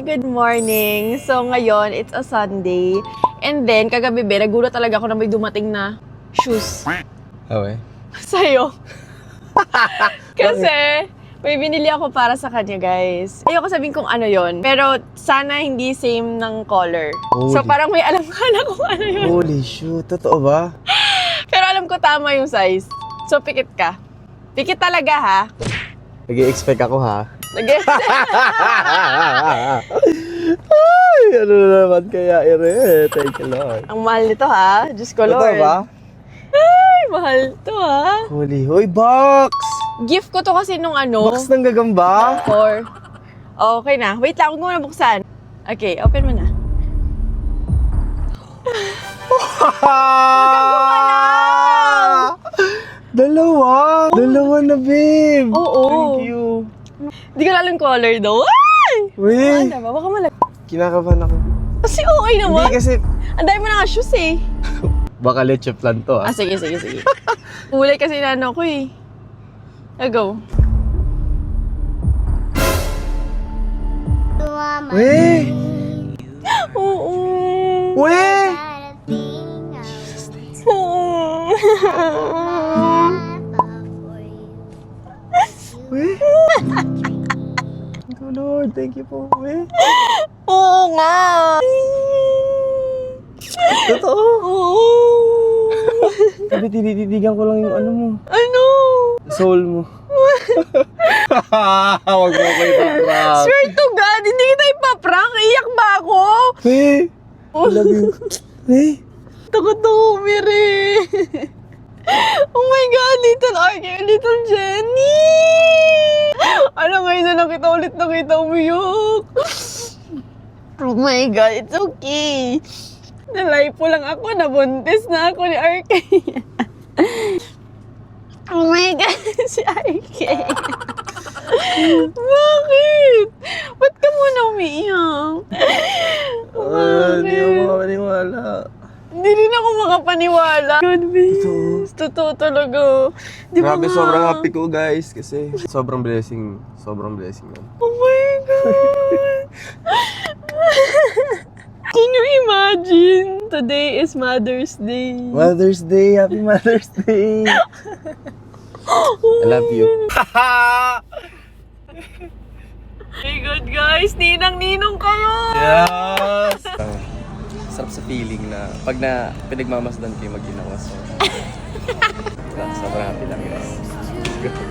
Good morning! So ngayon, it's a Sunday. And then, kagabi nagulat talaga ako na may dumating na shoes. Okay. Sa'yo. Kasi, may binili ako para sa kanya, guys. Ayoko sabihin kung ano yon, pero sana hindi same ng color. So parang may alam ka na kung ano yun. Holy shoot, totoo ba? Pero alam ko tama yung size. So pikit ka. Pikit talaga, ha? Nag-i-expect ako ha. Ay, ano na naman kaya ire? Thank you Lord. ang mahal nito, ha? Diyos ko, Lord. Totoo ba? Ay, mahal to, ha? Hoy, box! Gift ko to kasi nung ano. Box ng gagamba? Or, okay na. Wait lang, huwag mo na buksan. Okay, open mo na. Dalawa na, babe. Oo. Thank you. Hindi ko alam color daw. Ay! Wait, Ano ba? Baka malaki. kinakabahan ako. Kasi okay naman. Hindi kasi, Ang dami mo na nga shoes eh. baka leche plan to ah. Sige. Kulay kasi na ano ko eh. Go. Wait! Oo. Wait! Oo. Wait! Thank you Lord, thank you po. Wait! Oo nga. Totoo! Oo. Sabi, tinititigan ko lang yung ano mo. Ano? Soul mo. Huwag mo ko ipaprank. Swear to God, hindi kita ipaprank. Iyak ba ako? Wait! I love you. Wait! Takot ako umiri. Oh my God, little Archie, little Jenny! Ano ngayon na nakita umiyok? Oh my God, it's okay. Nalipo lang ako, nabuntis na ako ni Archie. Oh my God, si Archie. Bakit? Ba't ka muna umiiyak? Hindi ako makapaniwala. Hindi rin ako makapaniwala. God, please. Totoo talaga. Di ba Grabe, nga? sobrang happy ko guys kasi sobrang blessing yan. Oh my God. Can you imagine? Today is Mother's Day. Mother's Day, happy Mother's Day. I love you. My God, guys. Ninang-ninong kayo. Yes! Sarap sa feeling na pag na pinagmamasdan kayo mag-ginawa. So, sobrang happy lang guys.